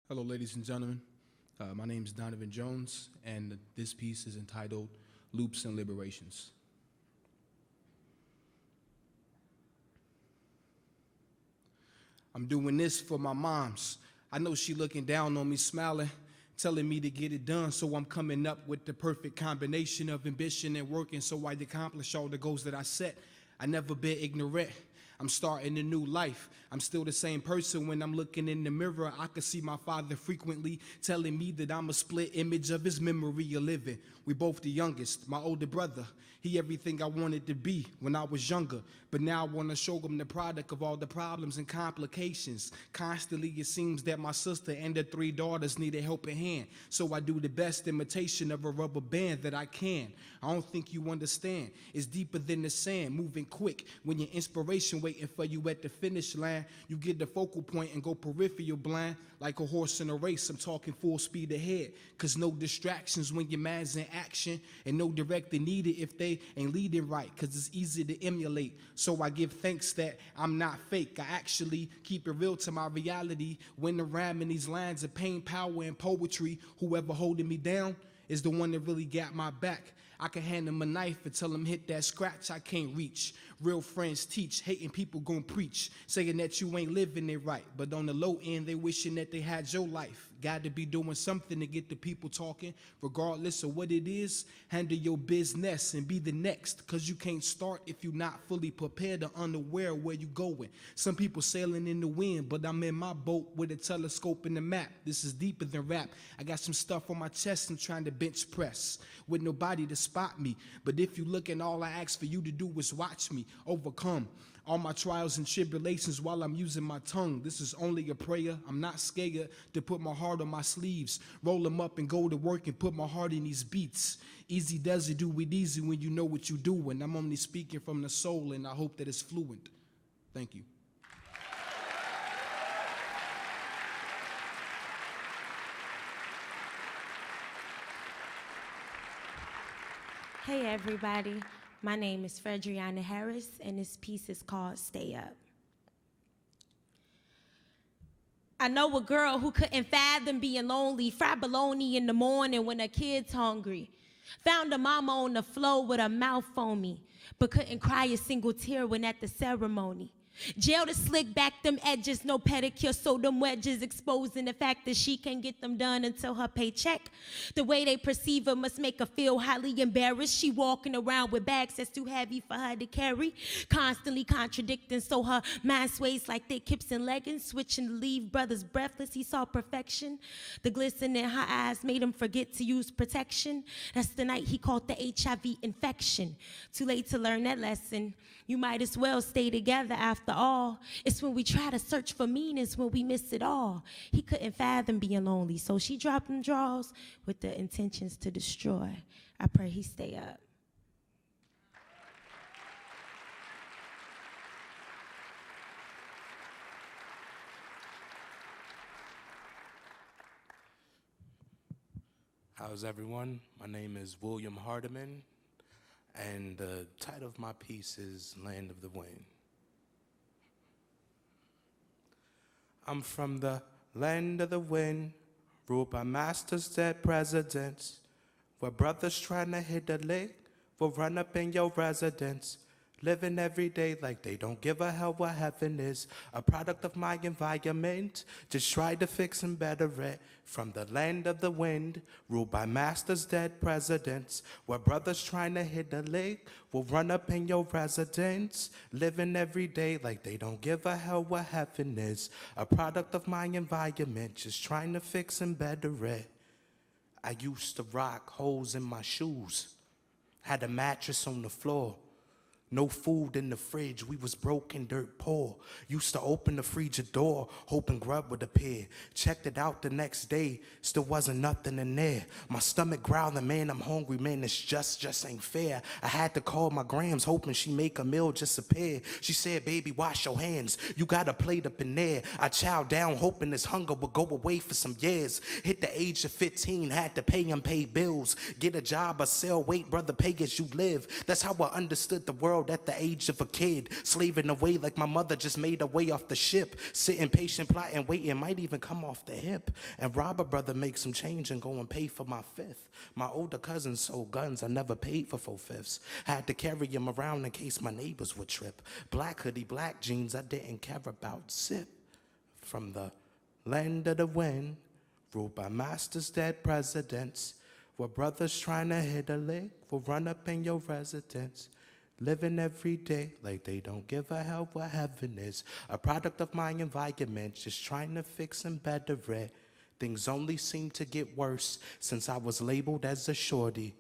Hello, ladies and gentlemen. My name is Donovan Jones, and this piece is entitled Loops and Liberations. I'm doing this for my moms. I know she looking down on me, smiling, telling me to get it done, so I'm coming up with the perfect combination of ambition and working so I accomplish all the goals that I set. I never been ignorant. I'm starting a new life. I'm still the same person. When I'm looking in the mirror, I can see my father frequently telling me that I'm a split image of his memory of living. We both the youngest. My older brother, he everything I wanted to be when I was younger. But now I want to show him the product of all the problems and complications. Constantly it seems that my sister and her 3 daughters need a helping hand. So I do the best imitation of a rubber band that I can. I don't think you understand. It's deeper than the sand, moving quick. When your inspiration waiting for you at the finish line, you get the focal point and go peripheral blind. Like a horse in a race, I'm talking full speed ahead. Cause no distractions when your man's in action, and no director needed if they ain't leading right. Cause it's easy to emulate. So I give thanks that I'm not fake. I actually keep it real to my reality. When I'm in these lines of pain, power, and poetry, whoever holding me down is the one that really got my back. I can hand him a knife and tell him hit that scratch I can't reach. Real friends teach, hating people gon' preach, saying that you ain't living it right. But on the low end, they wishing that they had your life. Got to be doing something to get the people talking. Regardless of what it is, handle your business and be the next. Cause you can't start if you're not fully prepared or unaware where you going. Some people sailing in the wind, but I'm in my boat with a telescope and a map. This is deeper than rap. I got some stuff on my chest I'm trying to bench press with nobody to spot me. But if you look and all I ask for you to do is watch me overcome all my trials and tribulations while I'm using my tongue. This is only a prayer. I'm not scared to put my heart on my sleeves, roll them up and go to work and put my heart in these beats. Easy does it, do it easy when you know what you do. And I'm only speaking from the soul, and I hope that it's fluent. Thank you. Hey everybody, my name is Fredriana Harris, and this piece is called Stay Up. I know a girl who couldn't fathom being lonely, fried bologna in the morning when her kid's hungry. Found her mama on the floor with her mouth foamy, but couldn't cry a single tear when at the ceremony. Jail to slick back them edges, no pedicure, so them wedges, exposing the fact that she can't get them done until her paycheck. The way they perceive her must make her feel highly embarrassed. She walking around with bags that's too heavy for her to carry, constantly contradicting, so her mind sways like thick hips and leggings, switching to leave brothers breathless. He saw perfection. The glisten in her eyes made him forget to use protection. That's the night he caught the HIV infection. Too late to learn that lesson. You might as well stay together after all. It's when we try to search for meanings when we miss it all. He couldn't fathom being lonely, so she dropped them draws with the intentions to destroy. I pray he stay up. How's everyone? My name is William Hardiman, and the title of my piece is Land of the Wind. I'm from the land of the wind, ruled by masters, dead presidents, where brothers trying to hit the lick will run up in your residence. Living every day like they don't give a hell what heaven is. A product of my environment, just try to fix and better it. From the land of the wind, ruled by masters, dead presidents, where brothers trying to hit the lick will run up in your residence. Living every day like they don't give a hell what heaven is. A product of my environment, just trying to fix and better it. I used to rock holes in my shoes, had a mattress on the floor. No food in the fridge, we was broke and dirt poor. Used to open the freezer door, hoping grub would appear. Checked it out the next day, still wasn't nothing in there. My stomach growling, man, I'm hungry, man, this just ain't fair. I had to call my grams, hoping she make a meal disappear. She said, baby, wash your hands, you got a plate up in there. I chowed down, hoping this hunger would go away for some years. Hit the age of 15, had to pay and pay bills. Get a job or sell weight, brother, pay as you live. That's how I understood the world world at the age of a kid, slaving away like my mother just made her way off the ship, sitting patient, plotting, waiting, might even come off the hip, and rob a brother, make some change and go and pay for my fifth. My older cousins sold guns, I never paid for 4/5. Had to carry them around in case my neighbors would trip. Black hoodie, black jeans, I didn't care about zip. From the land of the wind, ruled by masters, dead presidents, where brothers trying to hit a lick will run up in your residence. Living every day like they don't give a hell what heaven is. A product of my environment, just trying to fix and better it. Things only seem to get worse since I was labeled as a shorty.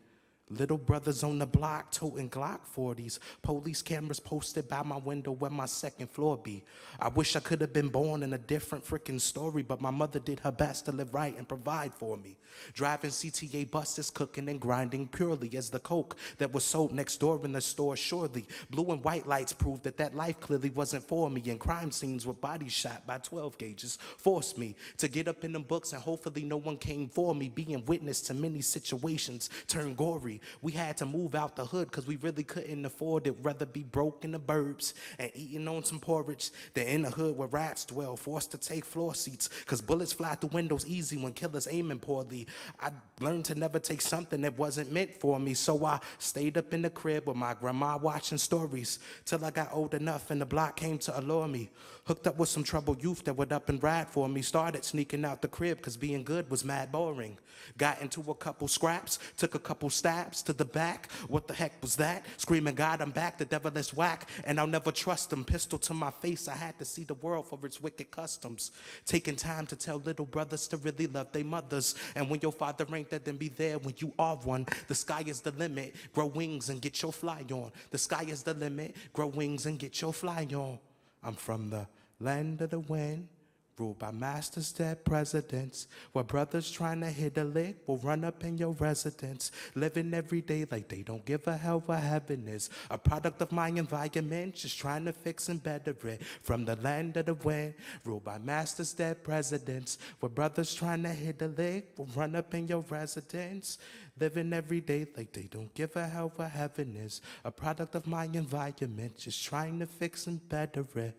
Little brothers on the block toting Glock 40s. Police cameras posted by my window where my second floor be. I wish I could have been born in a different freaking story, but my mother did her best to live right and provide for me. Driving CTA buses, cooking and grinding purely as the coke that was sold next door in the store. Surely blue and white lights proved that life clearly wasn't for me, and crime scenes with bodies shot by 12 gauges forced me to get up in them books, and hopefully no one came for me. Being witness to many situations turned gory. We had to move out the hood because we really couldn't afford it. Rather be broke in the burbs and eating on some porridge than in the hood where rats dwell, forced to take floor seats because bullets fly through windows easy when killers aiming poorly. I learned to never take something that wasn't meant for me, so I stayed up in the crib with my grandma watching stories till I got old enough and the block came to allure me. Hooked up with some troubled youth that would up and ride for me. Started sneaking out the crib because being good was mad boring. Got into a couple scraps, took a couple stabs to the back. What the heck was that? Screaming, God, I'm back, the devil is whack, and I'll never trust him. Pistol to my face, I had to see the world for its wicked customs. Taking time to tell little brothers to really love their mothers. And when your father ain't there, then be there when you are one. The sky is the limit, grow wings and get your fly on. The sky is the limit, grow wings and get your fly on. I'm from the land of the wind, ruled by masters, dead presidents, where brothers trying to hit a lick will run up in your residence. Living every day like they don't give a hell what heaven is. A product of my environment, just trying to fix and better it. From the land of the wind, ruled by masters, dead presidents, where brothers trying to hit a lick will run up in your residence. Living every day like they don't give a hell what heaven is. A product of my environment, just trying to fix and better it.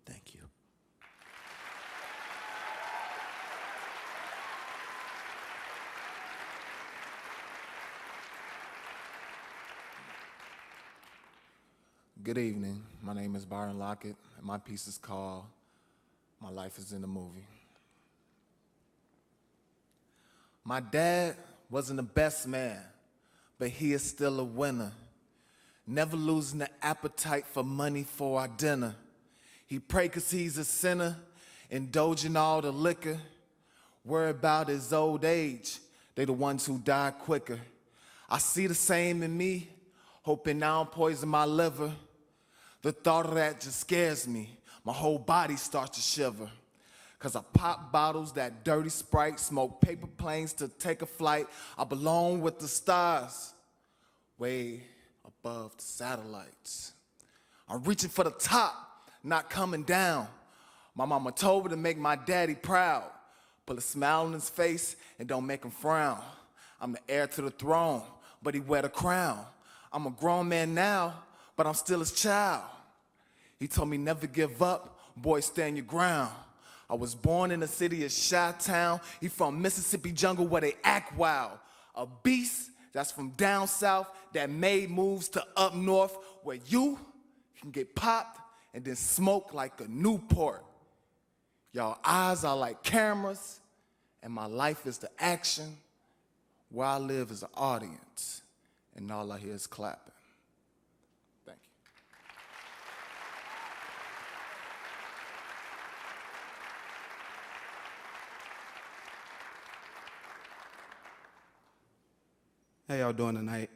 Thank you. Good evening. My name is Byron Lockett, and my piece is called My Life is in a Movie. My dad wasn't the best man, but he is still a winner. Never losing the appetite for money for our dinner. He pray 'cause he's a sinner, indulging all the liquor. Worry about his old age, they the ones who die quicker. I see the same in me, hoping I don't poison my liver. The thought of that just scares me. My whole body starts to shiver. 'Cause I pop bottles, that dirty Sprite, smoke paper planes to take a flight. I belong with the stars, way above the satellites. I'm reaching for the top, not coming down. My mama told me to make my daddy proud. Put a smile on his face and don't make him frown. I'm the heir to the throne, but he wear the crown. I'm a grown man now, but I'm still his child. He told me never give up, boy, stand your ground. I was born in the city of Chi-Town. He from Mississippi jungle where they act wild. A beast that's from down south that made moves to up north where you can get popped and then smoke like a Newport. Y'all eyes are like cameras and my life is the action. Where I live is an audience and all I hear is clapping. Thank you. How y'all doing tonight?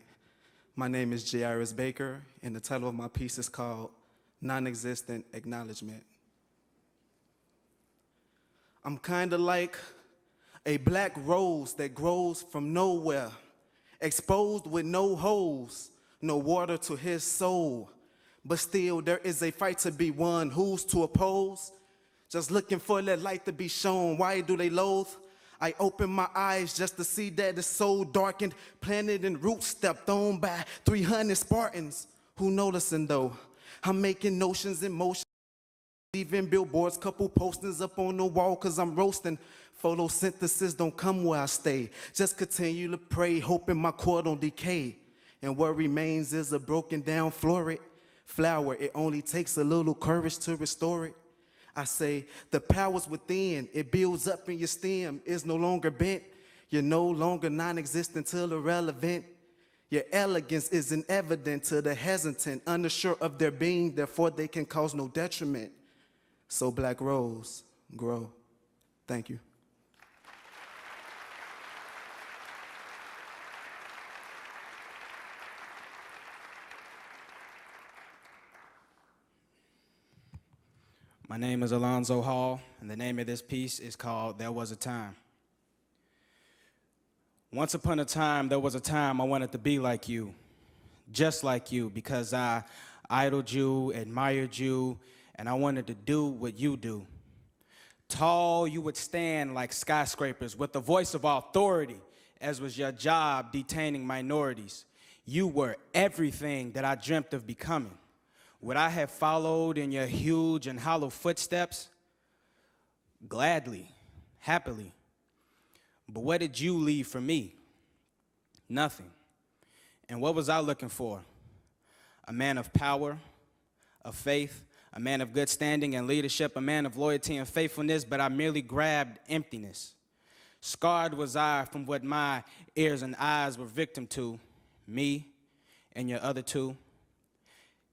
My name is Jairus Baker, and the title of my piece is called Non-Existent Acknowledgement. I'm kinda like a black rose that grows from nowhere, exposed with no holes, no water to his soul. But still there is a fight to be won. Who's to oppose? Just looking for that light to be shown. Why do they loathe? I open my eyes just to see that it's so darkened, planted and roots stepped on by 300 Spartans Who noticing though? I'm making notions in motion. Leaving billboards, couple posters up on the wall, cause I'm roasting. Photosynthesis don't come where I stay. Just continue to pray, hoping my core don't decay. And what remains is a broken down floret flower. It only takes a little courage to restore it. I say, the power's within, it builds up in your stem, is no longer bent. You're no longer non-existent till irrelevant. Your elegance isn't evident to the hesitant, unsure of their being, therefore they can cause no detriment. So Black Rose, grow. Thank you. My name is Alonzo Hall, and the name of this piece is called There Was a Time. Once upon a time, there was a time I wanted to be like you, just like you, because I idoled you, admired you, and I wanted to do what you do. Tall, you would stand like skyscrapers with the voice of authority, as was your job detaining minorities. You were everything that I dreamt of becoming. Would I have followed in your huge and hollow footsteps? Gladly, happily. But what did you leave for me? Nothing. And what was I looking for? A man of power, of faith, a man of good standing and leadership, a man of loyalty and faithfulness, but I merely grabbed emptiness. Scarred was I from what my ears and eyes were victim to, me and your other two.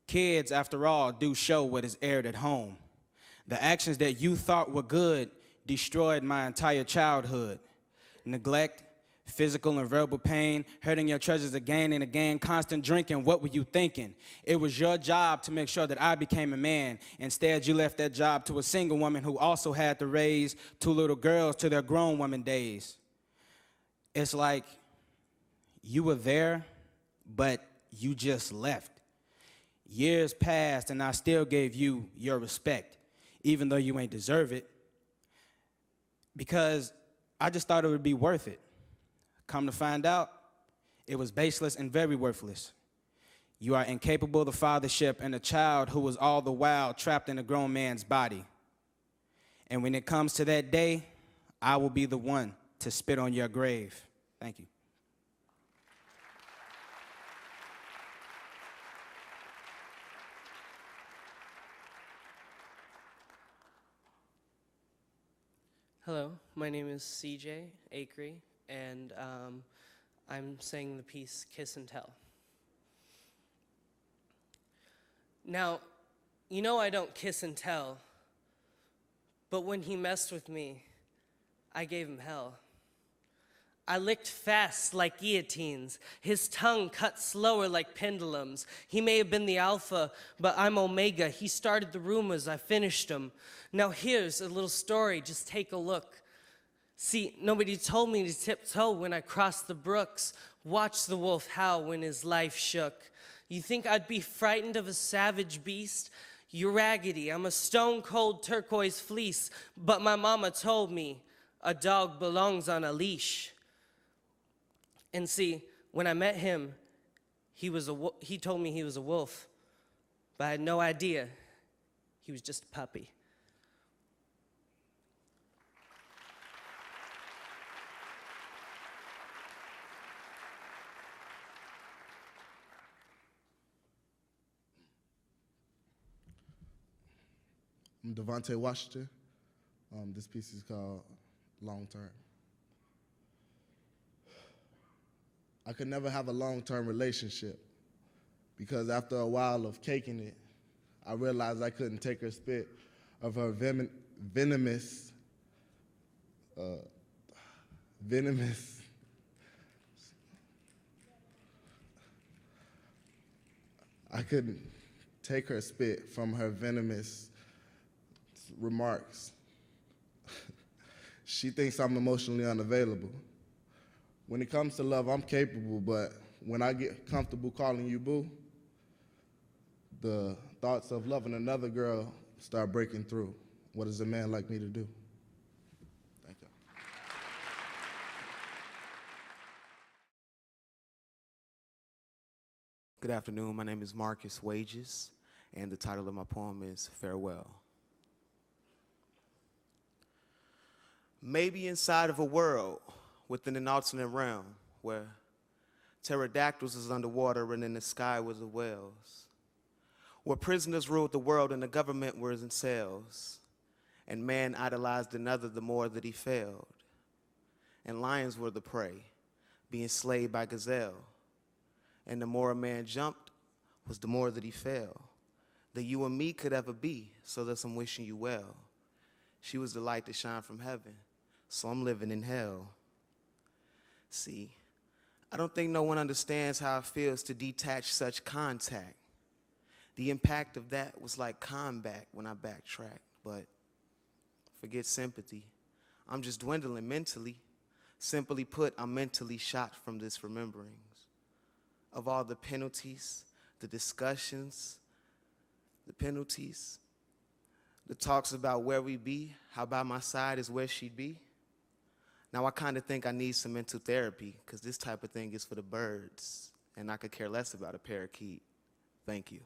Kids, after all, do show what is aired at home. The actions that you thought were good destroyed my entire childhood. Neglect, physical and verbal pain, hurting your treasures again and again, constant drinking. What were you thinking? It was your job to make sure that I became a man. Instead, you left that job to a single woman who also had to raise two little girls to their grown woman days. It's like you were there, but you just left. Years passed, and I still gave you your respect, even though you ain't deserve it, because I just thought it would be worth it. Come to find out, it was baseless and very worthless. You are incapable of fathership and a child who was all the while trapped in a grown man's body. And when it comes to that day, I will be the one to spit on your grave. Thank you. Hello, my name is CJ ACUI, and I'm saying the piece Kiss and Tell. Now, you know I don't kiss and tell, but when he messed with me, I gave him hell. I licked fast like guillotines. His tongue cut slower like pendulums. He may have been the alpha, but I'm omega. He started the rumors, I finished them. Now here's a little story, just take a look. See, nobody told me to tiptoe when I crossed the brooks. Watch the wolf howl when his life shook. You think I'd be frightened of a savage beast? You're raggedy, I'm a stone-cold turquoise fleece. But my mama told me a dog belongs on a leash. And see, when I met him, he told me he was a wolf, but I had no idea he was just a puppy. I'm Devontae Washington. This piece is called Long Term. I could never have a long-term relationship because after a while of caking it, I realized I couldn't take her spit of her venomous, I couldn't take her spit from her venomous remarks. She thinks I'm emotionally unavailable. When it comes to love, I'm capable, but when I get comfortable calling you boo, the thoughts of loving another girl start breaking through. What does a man like me to do? Thank you. Good afternoon. My name is Marcus Wages, and the title of my poem is Farewell. Maybe inside of a world within an alternate realm where pterodactyls is underwater and in the sky was the whales, where prisoners ruled the world and the government was in cells, and man idolized another the more that he failed, and lions were the prey, being slayed by gazelle. And the more a man jumped was the more that he fell. That you and me could ever be, so thus I'm wishing you well. She was the light that shined from heaven, so I'm living in hell. See, I don't think no one understands how it feels to detach such contact. The impact of that was like combat when I backtracked, but forget sympathy. I'm just dwindling mentally. Simply put, I'm mentally shot from this remembering of all the penalties, the discussions, the penalties, the talks about where we be, how by my side is where she'd be. Now I kind of think I need some mental therapy because this type of thing is for the birds and I could care less about a parakeet. Thank you.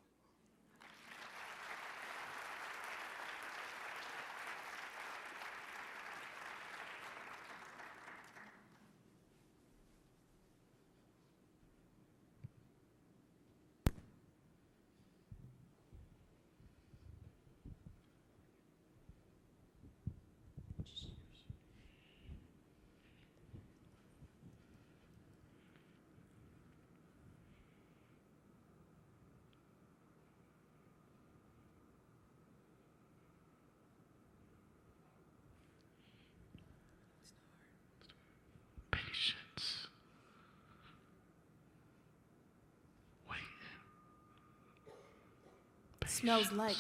Smells like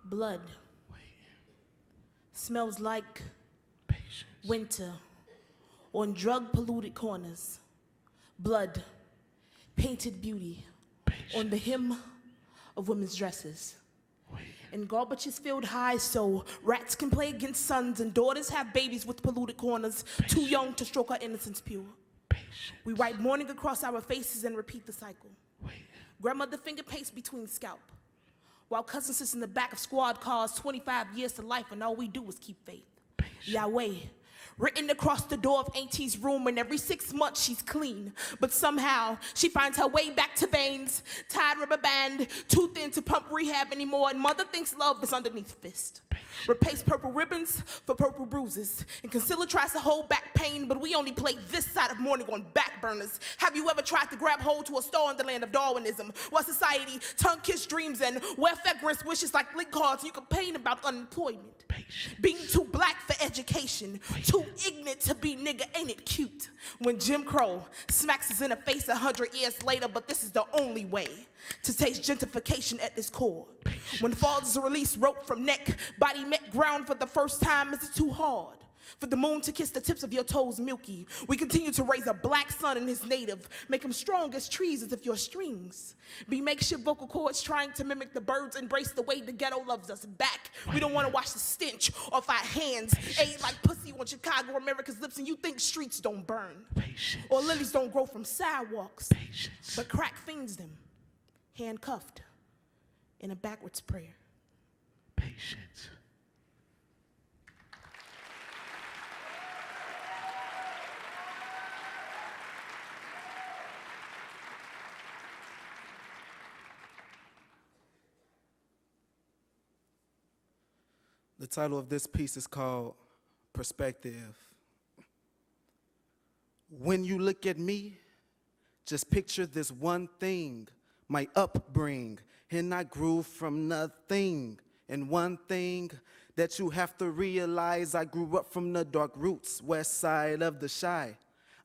blood. Smells like winter on drug-polluted corners. Blood, painted beauty on the hem of women's dresses. And garbages filled high so rats can play against sons and daughters have babies with polluted corners, too young to stroke our innocence pure. We write mourning across our faces and repeat the cycle. Grandmother finger paints between scalp, while cousin sits in the back of squad cars, 25 years to life, and all we do is keep faith. Yahweh, written across the door of auntie's room, and every 6 months she's clean, but somehow she finds her way back to veins, tied rubber band, too thin to pump rehab anymore, and mother thinks love is underneath fist. Replace purple ribbons for purple bruises, and concealer tries to hold back pain, but we only play this side of mourning on back burners. Have you ever tried to grab hold to a star in the land of Darwinism, while society tongue-kissed dreams and welfare grants wishes like link cards you complain about unemployment? Being too black for education, too ignorant to be nigga, ain't it cute? When Jim Crow smacks us in the face 100 years later, but this is the only way to taste gentrification at its core. When fathers release rope from neck, body met ground for the first time, is it too hard for the moon to kiss the tips of your toes milky? We continue to raise a black son in his native, make him strong as trees as if your strings be makeshift vocal cords trying to mimic the birds, embrace the way the ghetto loves us back. We don't want to wash the stench off our hands, aid like pussy on Chicago America's lips, and you think streets don't burn or lilies don't grow from sidewalks, but crack fiends them, handcuffed in a backwards prayer. Patience. The title of this piece is called Perspective. When you look at me, just picture this one thing, my upbringing, and I grew from nothing. And one thing that you have to realize, I grew up from the dark roots, west side of the Chi.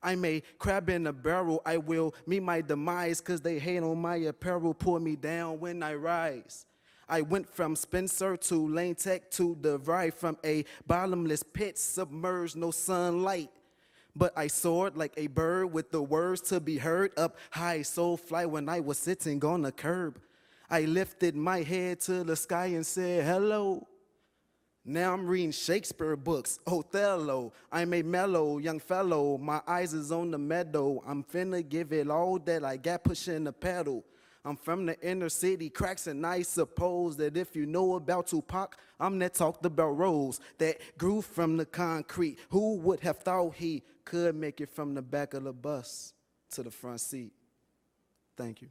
I'm a crab in a barrel, I will meet my demise, cause they hate on my apparel, pull me down when I rise. I went from Spencer to Lane Tech to the ride, from a bottomless pit, submerged, no sunlight. But I soared like a bird with the words to be heard, up high, so fly when I was sitting on the curb. I lifted my head to the sky and said, hello. Now I'm reading Shakespeare books, Othello. I'm a mellow young fellow. My eyes is on the meadow. I'm finna give it all that I got, pushing the pedal. I'm from the inner city, cracks, and I suppose that if you know about Tupac, I'm that talked about Rose that grew from the concrete. Who would have thought he could make it from the back of the bus to the front seat? Thank you.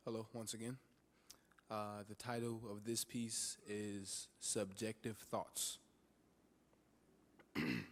Hello, once again. The title of this piece is Subjective Thoughts. I'm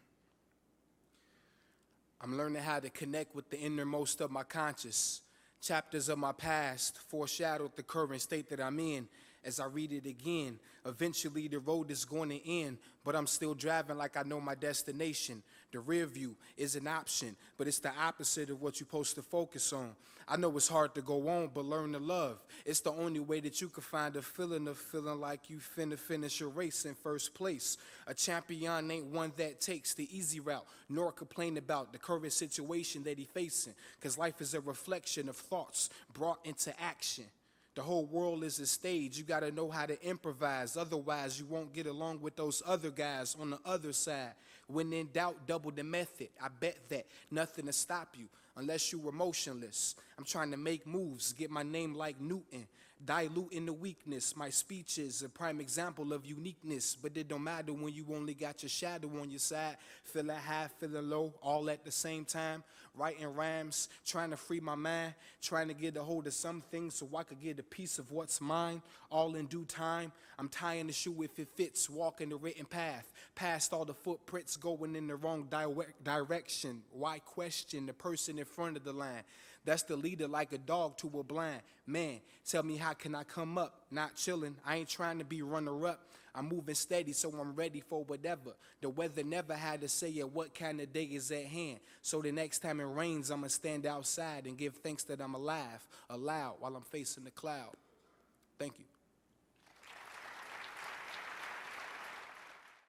learning how to connect with the innermost of my conscious. Chapters of my past foreshadowed the current state that I'm in. As I read it again, eventually the road is going to end, but I'm still driving like I know my destination. The rear view is an option, but it's the opposite of what you're supposed to focus on. I know it's hard to go on, but learn to love. It's the only way that you can find a feeling of feeling like you finna finish your race in first place. A champion ain't one that takes the easy route, nor complain about the current situation that he facing, because life is a reflection of thoughts brought into action. The whole world is a stage. You got to know how to improvise. Otherwise, you won't get along with those other guys on the other side. When in doubt, double the method. I bet that nothing to stop you unless you were motionless. I'm trying to make moves, get my name like Newton, diluting the weakness. My speech is a prime example of uniqueness, but it don't matter when you only got your shadow on your side. Feeling high, feeling low, all at the same time. Writing rhymes, trying to free my mind, trying to get a hold of some things so I could get a piece of what's mine, all in due time. I'm tying the shoe if it fits, walking the written path, past all the footprints going in the wrong direction. Why question the person in front of the line? That's the leader like a dog to a blind man. Tell me, how can I come up? Not chilling. I ain't trying to be runner-up. I'm moving steady, so I'm ready for whatever. The weather never had to say what kind of day is at hand. So the next time it rains, I'm going to stand outside and give thanks that I'm alive, aloud, while I'm facing the cloud. Thank you.